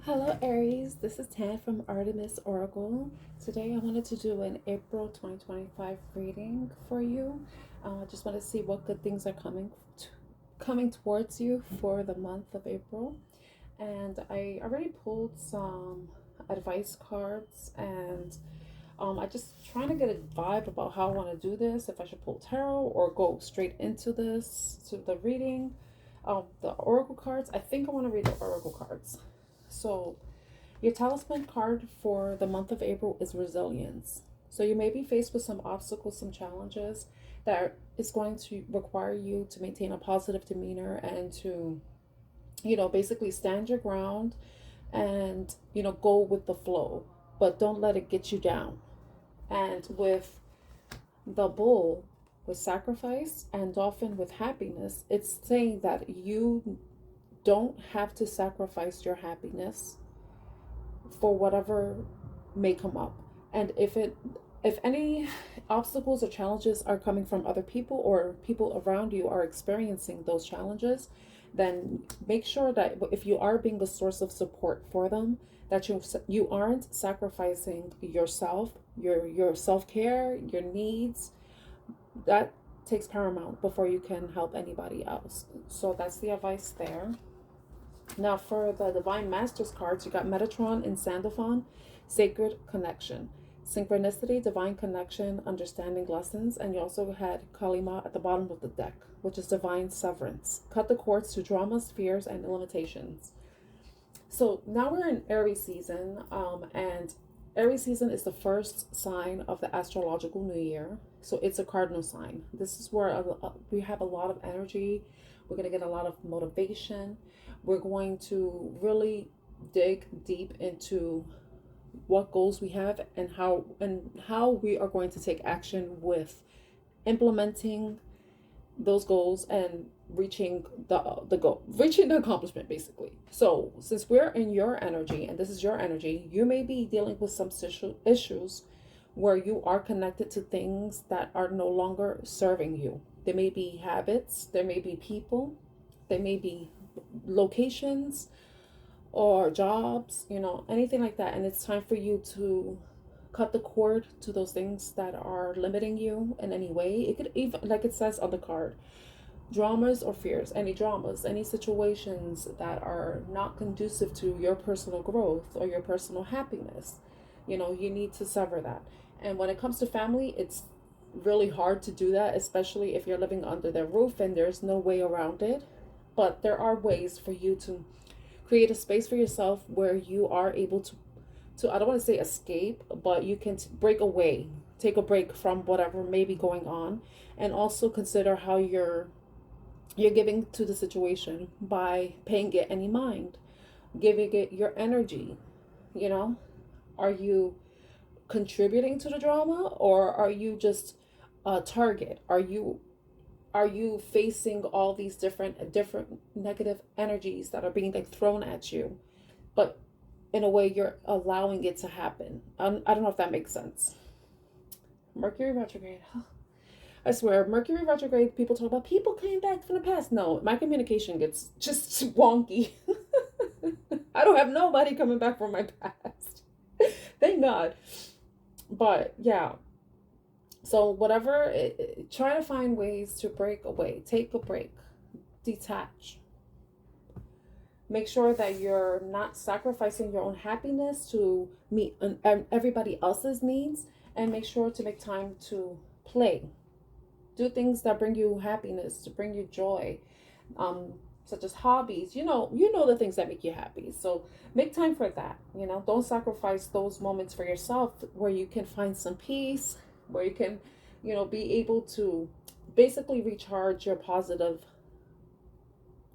Hello Aries, this is Tan from Artemis Oracle. Today I wanted to do an April 2025 reading for you. I just want to see what good things are coming towards you for the month of April. And I already pulled some advice cards and I just trying to get a vibe about how I want to do this, if I should pull tarot or go straight into the reading. The oracle cards, I think I want to read the oracle cards. So, your talisman card for the month of April is resilience. So, you may be faced with some obstacles, some challenges that is going to require you to maintain a positive demeanor and to, basically stand your ground and, go with the flow, but don't let it get you down. And with the bull, with sacrifice, and dolphin with happiness, it's saying that you don't have to sacrifice your happiness for whatever may come up. And if any obstacles or challenges are coming from other people or people around you are experiencing those challenges, then make sure that if you are being a source of support for them, that you aren't sacrificing yourself, your self-care, your needs. That takes paramount before you can help anybody else. So that's the advice there. Now, for the Divine Masters cards, you got Metatron and Sandalphon, Sacred Connection, Synchronicity, Divine Connection, Understanding Lessons, and you also had Kalima at the bottom of the deck, which is Divine Severance. Cut the cords to dramas, fears, and limitations. So now we're in Aries season, and Aries season is the first sign of the astrological new year. So it's a cardinal sign. This is where we have a lot of energy. We're going to get a lot of motivation. We're going to really dig deep into what goals we have and how we are going to take action with implementing those goals and reaching the goal, reaching the accomplishment, basically. So since we're in your energy and this is your energy, you may be dealing with some issues where you are connected to things that are no longer serving you. There may be habits, there may be people, there may be locations or jobs, anything like that. And it's time for you to cut the cord to those things that are limiting you in any way. It could even, like it says on the card, dramas or fears, any dramas, any situations that are not conducive to your personal growth or your personal happiness. You need to sever that. And when it comes to family, it's really hard to do that, especially if you're living under their roof and there's no way around it. But there are ways for you to create a space for yourself where you are able to I don't want to say escape, but you can break away, take a break from whatever may be going on, and also consider how you're giving to the situation by paying it any mind, giving it your energy. Are you contributing to the drama, or are you just a target? Are you facing all these different negative energies that are being like thrown at you, but in a way you're allowing it to happen? I don't know if that makes sense. Mercury retrograde. I swear, Mercury retrograde, people talk about people came back from the past. No, my communication gets just wonky. I don't have nobody coming back from my past. Thank God. But yeah, so whatever, try to find ways to break away, take a break, detach. Make sure that you're not sacrificing your own happiness to meet everybody else's needs, and make sure to make time to play. Do things that bring you happiness, to bring you joy, such as hobbies. The things that make you happy. So make time for that. Don't sacrifice those moments for yourself where you can find some peace, where you can, be able to basically recharge your positive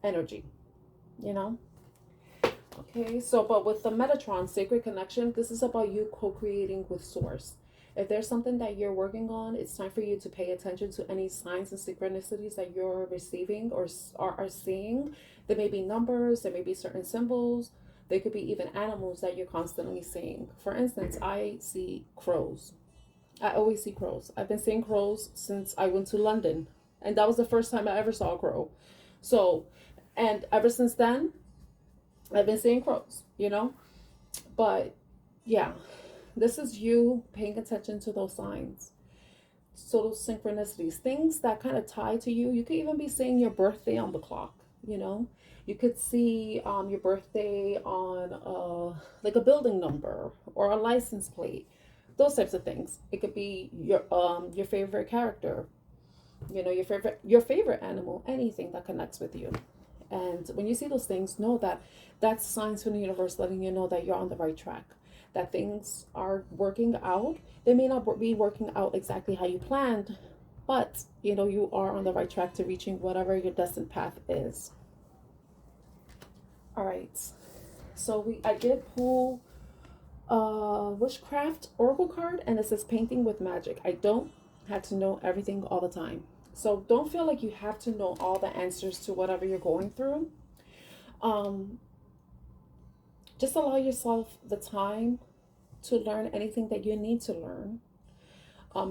energy, you know? Okay, so but with the Metatron Sacred Connection, this is about you co-creating with Source. If there's something that you're working on, it's time for you to pay attention to any signs and synchronicities that you're receiving or are seeing. There may be numbers, there may be certain symbols, there could be even animals that you're constantly seeing. For instance, I see crows. I always see crows. I've been seeing crows since I went to London, and that was the first time I ever saw a crow. So, and ever since then, I've been seeing crows, you know? But yeah, this is you paying attention to those signs. So those synchronicities, things that kind of tie to you. You could even be seeing your birthday on the clock, you know? You could see your birthday on like a building number or a license plate, those types of things. It could be your favorite character, you know, your favorite animal, anything that connects with you. And when you see those things, know that that's signs from the universe letting you know that you're on the right track, that things are working out. They may not be working out exactly how you planned, but you know you are on the right track to reaching whatever your destined path is. All right. So I did pull witchcraft oracle card, and it says painting with magic. I don't have to know everything all the time. So don't feel like you have to know all the answers to whatever you're going through. Um, just allow yourself the time to learn anything that you need to learn.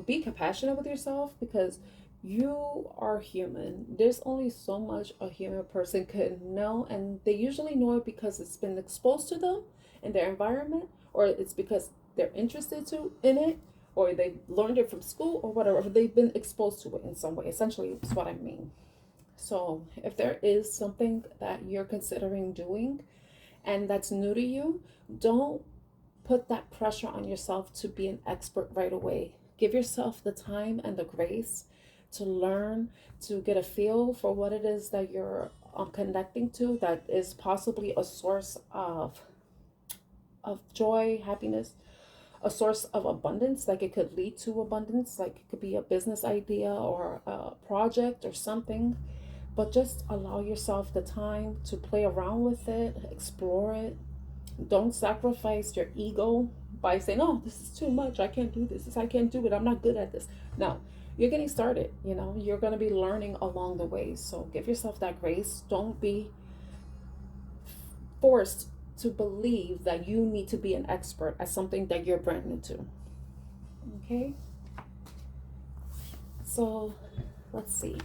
Be compassionate with yourself because you are human. There's only so much a human person could know, and they usually know it because it's been exposed to them in their environment, or it's because they're interested to in it, or they learned it from school or whatever. They've been exposed to it in some way. Essentially, is what I mean. So, if there is something that you're considering doing and that's new to you, don't put that pressure on yourself to be an expert right away. Give yourself the time and the grace to learn, to get a feel for what it is that you're connecting to, that is possibly a source of joy, happiness, a source of abundance. Like it could lead to abundance, like it could be a business idea or a project or something. But just allow yourself the time to play around with it, explore it. Don't sacrifice your ego by saying, "Oh, this is too much. I can't do this. I can't do it. I'm not good at this." No, you're getting started. You know, you're going to be learning along the way. So give yourself that grace. Don't be forced to believe that you need to be an expert at something that you're brand new to. Okay? So let's see.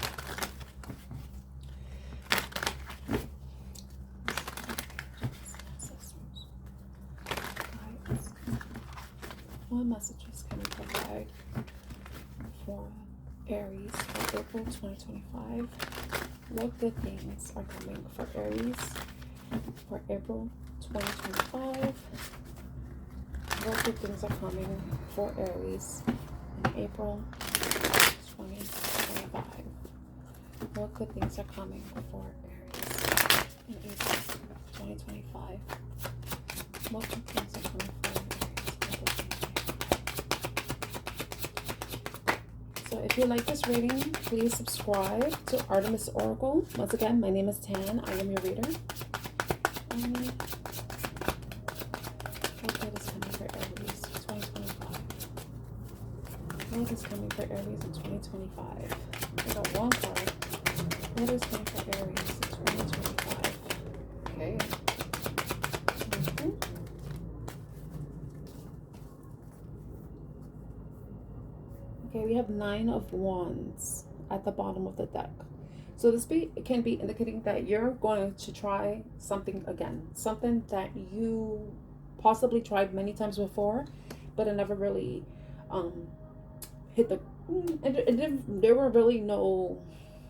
What messages can we provide for Aries for April 2025? What good things are coming for Aries for April 2025? What good things are coming for Aries in April 2025? What good things are coming for Aries in April 2025? What good things are coming for Aries in April 2025? So if you like this reading, please subscribe to Artemis Oracle. Once again, my name is Tan. I am your reader. What good is coming for Aries 2025? What is coming for Aries in 2025? I got one card. What is coming for Aries in 2025? Okay. Okay, we have 9 of Wands at the bottom of the deck. So this can be indicating that you're going to try something again. Something that you possibly tried many times before, but it never really hit the... there were really no...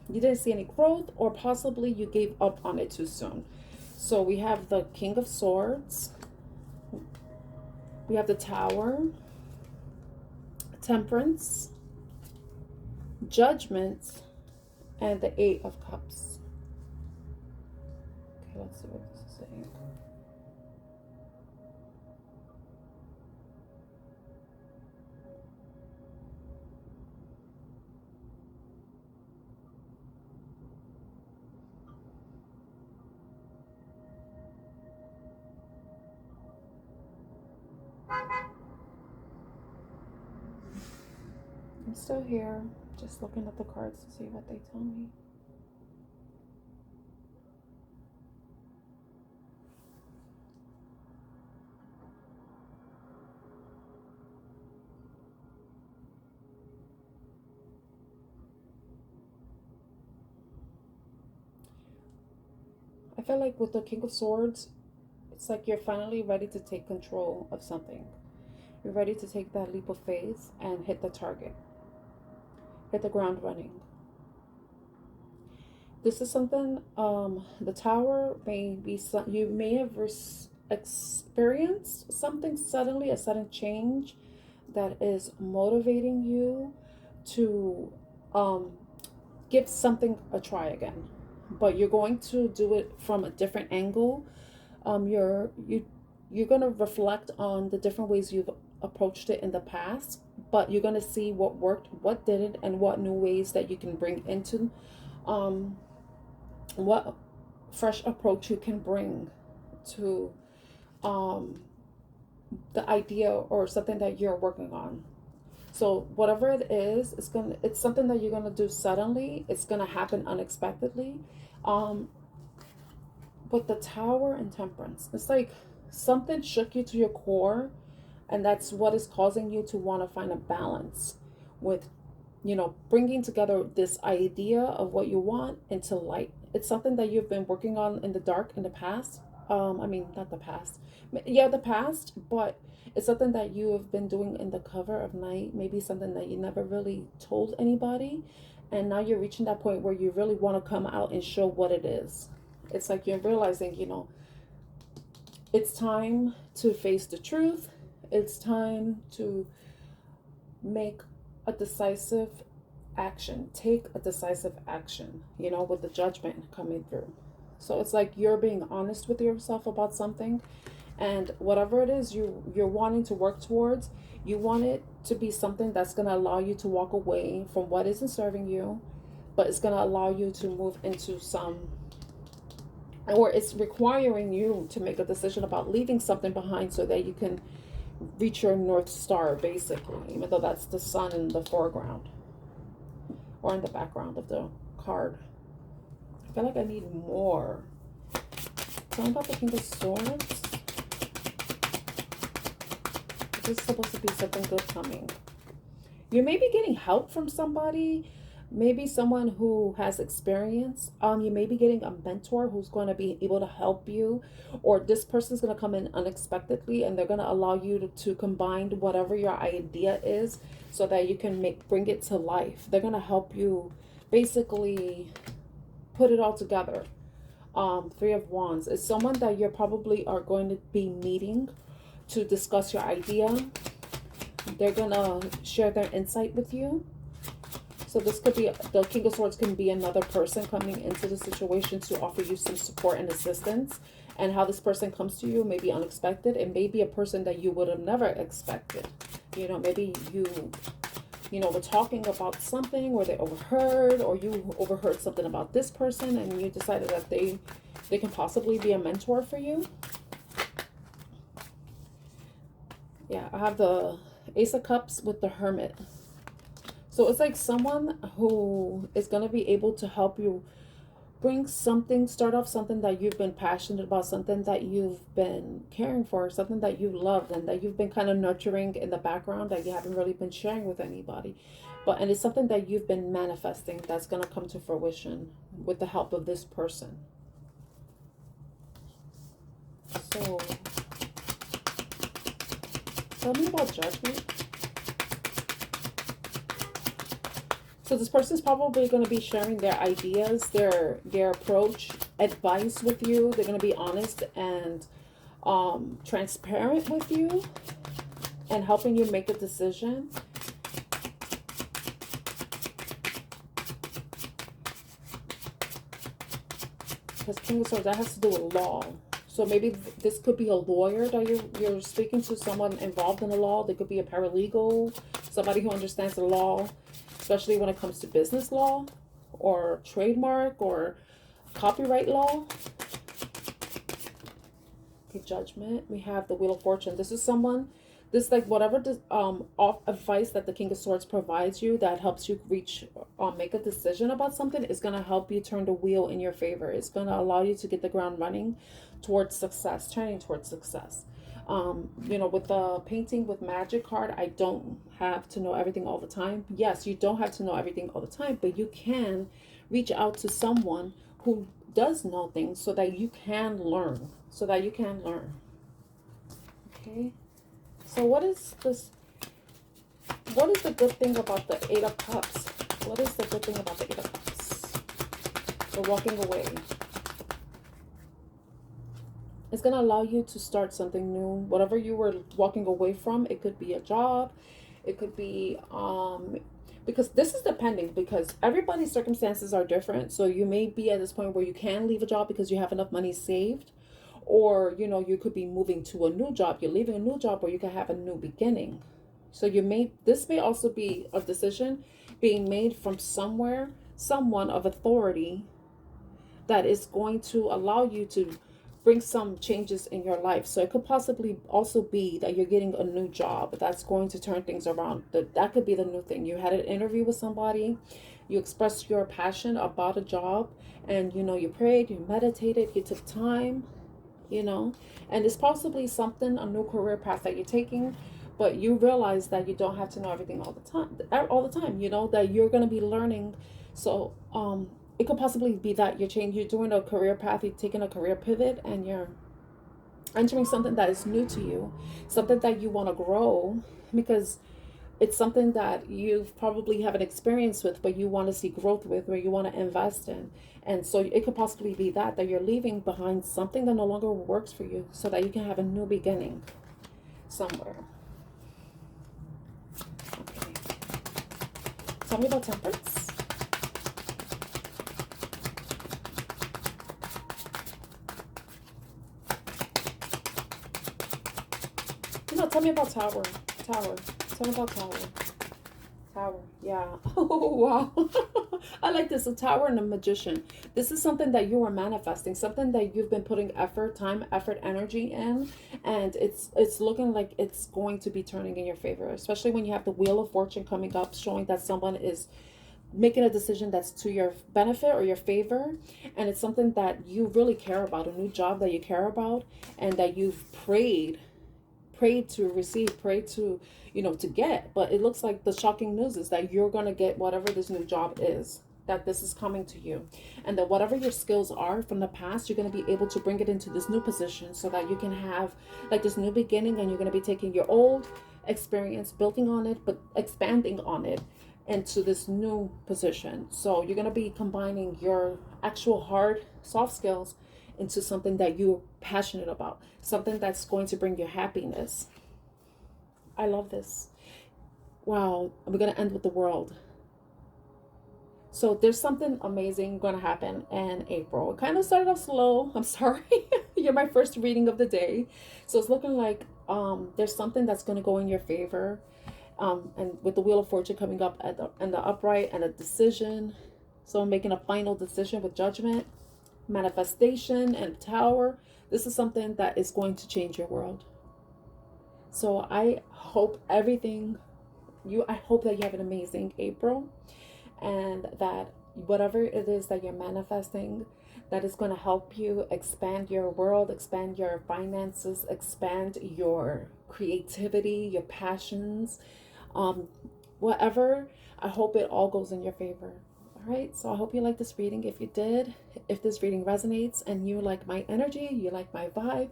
You didn't see any growth, or possibly you gave up on it too soon. So we have the King of Swords. We have the Tower. Temperance. Judgment. And the 8 of Cups. Okay, let's see what this is saying. I'm still here, just looking at the cards to see what they tell me. I feel like with the King of Swords, It's like you're finally ready to take control of something. You're ready to take that leap of faith and hit the target, hit the ground running. This is something, the Tower may be, you may have experienced something suddenly, a sudden change that is motivating you to give something a try again. But you're going to do it from a different angle. You're going to reflect on the different ways you've approached it in the past, but you're going to see what worked, what didn't, and what new ways that you can bring into, what fresh approach you can bring to the idea or something that you're working on. So whatever it is, it's something that you're gonna do suddenly. It's gonna happen unexpectedly. But the Tower and Temperance, it's like something shook you to your core, and that's what is causing you to want to find a balance with, bringing together this idea of what you want into light. It's something that you've been working on in the dark in the past. Not the past. Yeah, the past, but it's something that you have been doing in the cover of night. Maybe something that you never really told anybody. And now you're reaching that point where you really want to come out and show what it is. It's like you're realizing, it's time to face the truth. It's time to make a decisive action. Take a decisive action, with the Judgment coming through. So it's like you're being honest with yourself about something, and whatever it is you're wanting to work towards, you want it to be something that's going to allow you to walk away from what isn't serving you, but it's going to allow you to move into or it's requiring you to make a decision about leaving something behind so that you can reach your North Star, basically, even though that's the sun in the foreground or in the background of the card. I feel like I need more. Tell me about the King of Swords. This is supposed to be something good coming. You may be getting help from somebody, maybe someone who has experience. You may be getting a mentor who's going to be able to help you, or this person's going to come in unexpectedly and they're going to allow you to combine whatever your idea is so that you can bring it to life. They're going to help you basically put it all together. Three of Wands is someone that you're probably are going to be meeting to discuss your idea. They're going to share their insight with you. So this could be, the King of Swords can be another person coming into the situation to offer you some support and assistance. And how this person comes to you may be unexpected. It may be a person that you would have never expected. Maybe you were talking about something, or they overheard, or you overheard something about this person and you decided that they can possibly be a mentor for you. Yeah, I have the Ace of Cups with the Hermit. So it's like someone who is going to be able to help you start off something that you've been passionate about, something that you've been caring for, something that you love and that you've been kind of nurturing in the background that you haven't really been sharing with anybody. And it's something that you've been manifesting that's going to come to fruition with the help of this person. So, tell me about Judgment. So this person is probably going to be sharing their ideas, their approach, advice with you. They're going to be honest and transparent with you and helping you make a decision. Because King of Swords, that has to do with law. So maybe this could be a lawyer that you're speaking to, someone involved in the law. They could be a paralegal, somebody who understands the law, especially when it comes to business law or trademark or copyright law. Okay, Judgment. We have the Wheel of Fortune. This is someone, whatever advice that the King of Swords provides you that helps you make a decision about something is going to help you turn the wheel in your favor. It's going to allow you to get the ground running towards success, turning towards success. With the painting with magic card, I don't have to know everything all the time. Yes, you don't have to know everything all the time, but you can reach out to someone who does know things so that you can learn. So that you can learn. Okay. So what is this? What is the good thing about the Eight of Cups? What is the good thing about the Eight of Cups? The walking away. It's going to allow you to start something new. Whatever you were walking away from, it could be a job. It could be, because this is depending, because everybody's circumstances are different. So you may be at this point where you can leave a job because you have enough money saved. Or, you know, you could be moving to a new job. You're leaving a new job, or you can have a new beginning. So this may also be a decision being made from somewhere, someone of authority that is going to allow you to bring some changes in your life. So it could possibly also be that you're getting a new job that's going to turn things around. That could be the new thing. You had an interview with somebody, you expressed your passion about a job, and you know, you prayed, you meditated, you took time, you know, and it's possibly something, a new career path that you're taking, but you realize that you don't have to know everything all the time, you know, that you're going to be learning. So it could possibly be that you're doing a career path, you're taking a career pivot, and you're entering something that is new to you, something that you want to grow, because it's something that you probably haven't experienced with, but you want to see growth with, or you want to invest in. And so it could possibly be that you're leaving behind something that no longer works for you, so that you can have a new beginning somewhere. Okay. Tell me about temperance. No, tell me about Tower. Tower. Tell me about Tower. Tower. Yeah. Oh, wow. I like this. A Tower and a Magician. This is something that you are manifesting, something that you've been putting time, effort, energy in, and it's looking like it's going to be turning in your favor, especially when you have the Wheel of Fortune coming up, showing that someone is making a decision that's to your benefit or your favor, and it's something that you really care about, a new job that you care about, and that you've prayed to receive, prayed to, you know, to get. But it looks like the shocking news is that you're going to get whatever this new job is, that this is coming to you, and that whatever your skills are from the past, you're going to be able to bring it into this new position, so that you can have like this new beginning, and you're going to be taking your old experience, building on it, but expanding on it into this new position. So you're going to be combining your actual hard soft skills into something that you're passionate about, something that's going to bring you happiness. I love this. Wow. We're going to end with the World. So there's something amazing going to happen in April. It kind of started off slow. I'm sorry. You're my first reading of the day. So it's looking like there's something that's going to go in your favor. And with the Wheel of Fortune coming up and the upright and a decision. So I'm making a final decision with Judgment, manifestation, and Tower. This is something that is going to change your world. So I hope I hope that you have an amazing April, and that whatever it is that you're manifesting, that is going to help you expand your world, expand your finances, expand your creativity, your passions, whatever. I hope it all goes in your favor. All right, so I hope you like this reading. If you did, if this reading resonates and you like my energy, you like my vibe,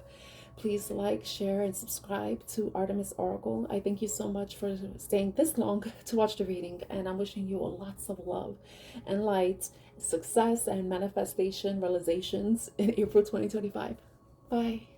please like, share, and subscribe to Artemis Oracle. I thank you so much for staying this long to watch the reading, and I'm wishing you lots of love and light, success, and manifestation realizations in April 2025. Bye.